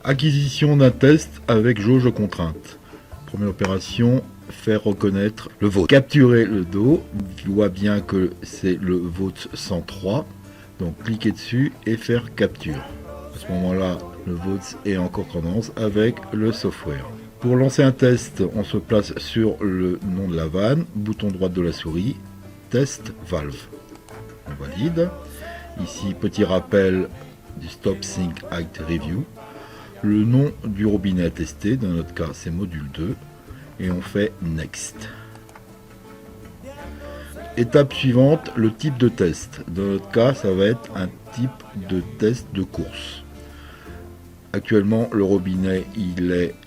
Acquisition d'un test avec jauge de contrainte. Première opération, faire reconnaître le vote. Capturer le dos, il voit bien que c'est le vote 103. Donc cliquez dessus et faire capture. À ce moment-là, le vote est en concordance avec le software. Pour lancer un test, on se place sur le nom de la vanne, bouton droit de la souris, test valve. On valide. Ici, petit rappel du Stop Sink Height Review. Le nom du robinet à tester, dans notre cas c'est module 2, et on fait Next. Étape suivante, le type de test. Dans notre cas, ça va être un type de test de course. Actuellement, le robinet,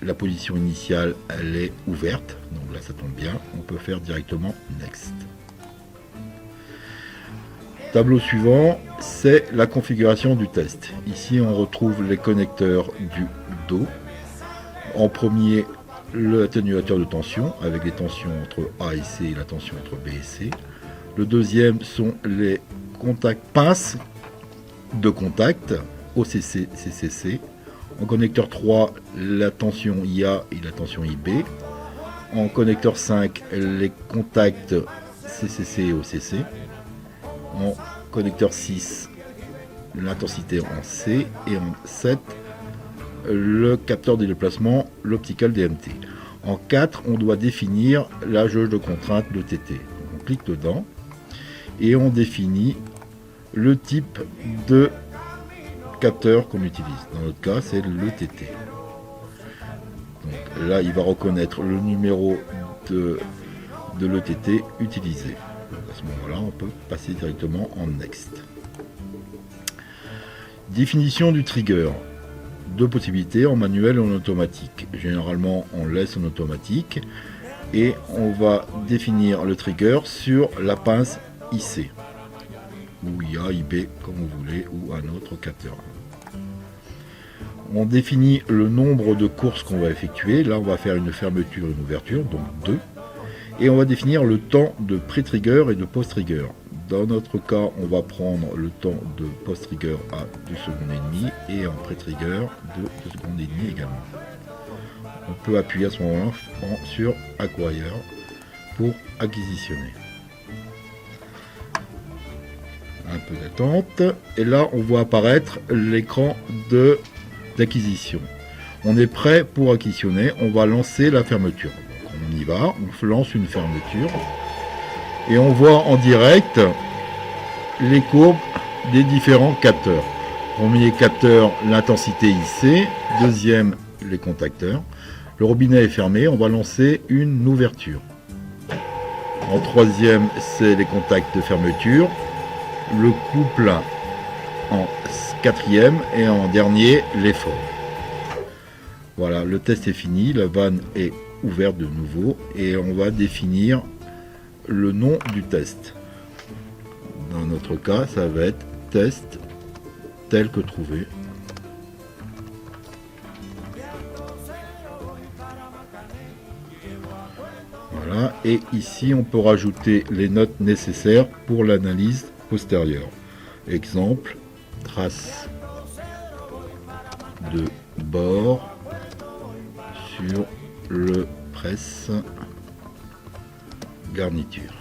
la position initiale, elle est ouverte, donc là ça tombe bien, on peut faire directement Next. Tableau suivant, c'est la configuration du test. Ici, on retrouve les connecteurs du dos. En premier, l'atténuateur de tension, avec les tensions entre A et C et la tension entre B et C. Le deuxième sont les contacts pinces de contact, OCC, CCC. En connecteur 3, la tension IA et la tension IB. En connecteur 5, les contacts CCC et OCC. En connecteur 6, l'intensité en C, et en 7, le capteur de déplacement, l'optical DMT. En 4, on doit définir la jauge de contrainte de TT. On clique dedans et on définit le type de capteur qu'on utilise. Dans notre cas, c'est le TT. Donc là, il va reconnaître le numéro de l'ETT utilisé. Donc à ce moment-là, on peut passer directement en Next. Définition du trigger. Deux possibilités, en manuel et en automatique. Généralement, on laisse en automatique et on va définir le trigger sur la pince IC ou IA, IB, comme vous voulez, ou un autre capteur. On définit le nombre de courses qu'on va effectuer. Là, on va faire une fermeture et une ouverture, donc 2. Et on va définir le temps de pré-trigger et de post-trigger. Dans notre cas, on va prendre le temps de post-trigger à 2 secondes et demie et en pré-trigger de 2 secondes et demie également. On peut appuyer à ce moment-là sur Acquire pour acquisitionner. Un peu d'attente et là on voit apparaître l'écran d'acquisition. On est prêt pour acquisitionner, on va lancer la fermeture. Donc on y va, on lance une fermeture et on voit en direct les courbes des différents capteurs. Premier capteur, l'intensité IC, deuxième, les contacteurs. Le robinet est fermé, on va lancer une ouverture. En troisième, c'est les contacts de fermeture. Le couple en quatrième et en dernier l'effort. Voilà, le test est fini, la vanne est ouverte de nouveau et on va définir le nom du test. Dans notre cas, ça va être test tel que trouvé. Voilà, et ici on peut rajouter les notes nécessaires pour l'analyse postérieure. Exemple, trace de bord sur le presse garniture.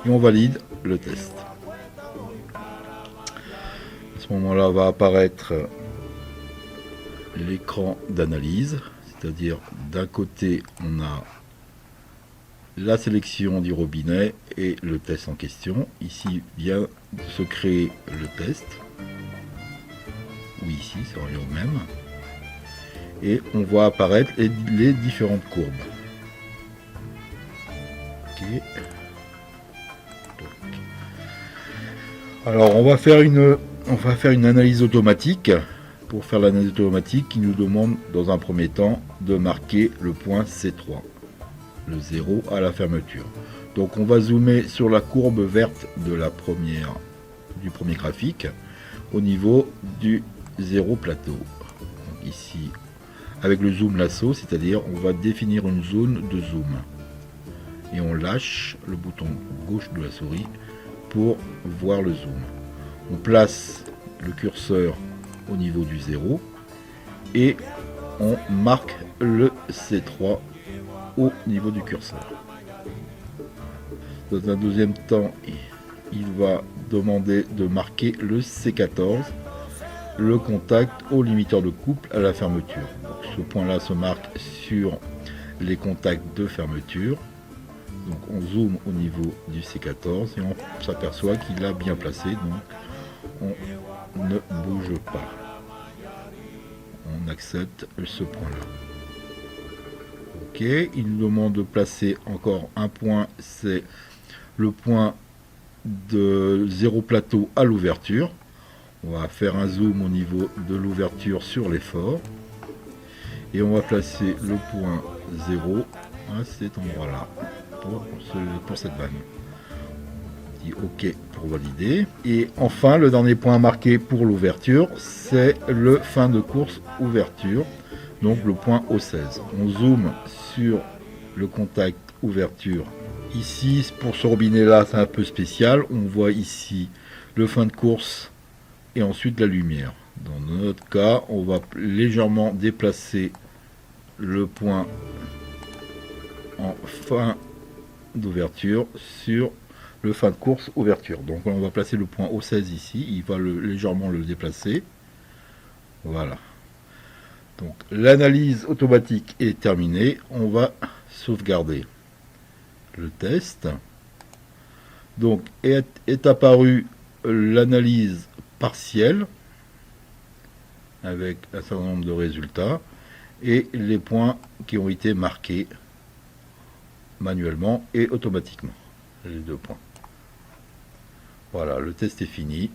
Et on valide le test. À ce moment-là va apparaître l'écran d'analyse, c'est-à-dire d'un côté on a la sélection du robinet et le test en question. Ici vient de se créer le test, ou ici ça revient au même, et on voit apparaître les différentes courbes. Okay. Alors on va faire une analyse automatique. Pour faire l'analyse automatique, qui nous demande dans un premier temps de marquer le point C3, le 0 à la fermeture. Donc on va zoomer sur la courbe verte de du premier graphique au niveau du 0 plateau. Donc ici avec le zoom lasso, c'est-à-dire on va définir une zone de zoom et on lâche le bouton gauche de la souris pour voir le zoom. On place le curseur au niveau du 0 et on marque le C3 au niveau du curseur. Dans un deuxième temps, il va demander de marquer le C14, le contact au limiteur de couple à la fermeture. Donc, ce point-là se marque sur les contacts de fermeture. Donc on zoome au niveau du C14 et on s'aperçoit qu'il a bien placé, donc on ne bouge pas. On accepte ce point-là. Ok, il nous demande de placer encore un point, c'est le point de 0 plateau à l'ouverture. On va faire un zoom au niveau de l'ouverture sur l'effort. Et on va placer le point 0 à cet endroit-là pour cette vanne. On dit OK pour valider. Et enfin, le dernier point marqué pour l'ouverture, c'est le fin de course ouverture. Donc le point O16. On zoome sur le contact ouverture. Ici, pour ce robinet-là, c'est un peu spécial. On voit ici le fin de course et ensuite la lumière. Dans notre cas, on va légèrement déplacer le point en fin d'ouverture sur le fin de course ouverture. Donc on va placer le point O16 ici. Il va légèrement le déplacer. Voilà. Donc l'analyse automatique est terminée. On va sauvegarder le test. Donc est apparue l'analyse partielle avec un certain nombre de résultats et les points qui ont été marqués manuellement et automatiquement, les deux points. Voilà, le test est fini.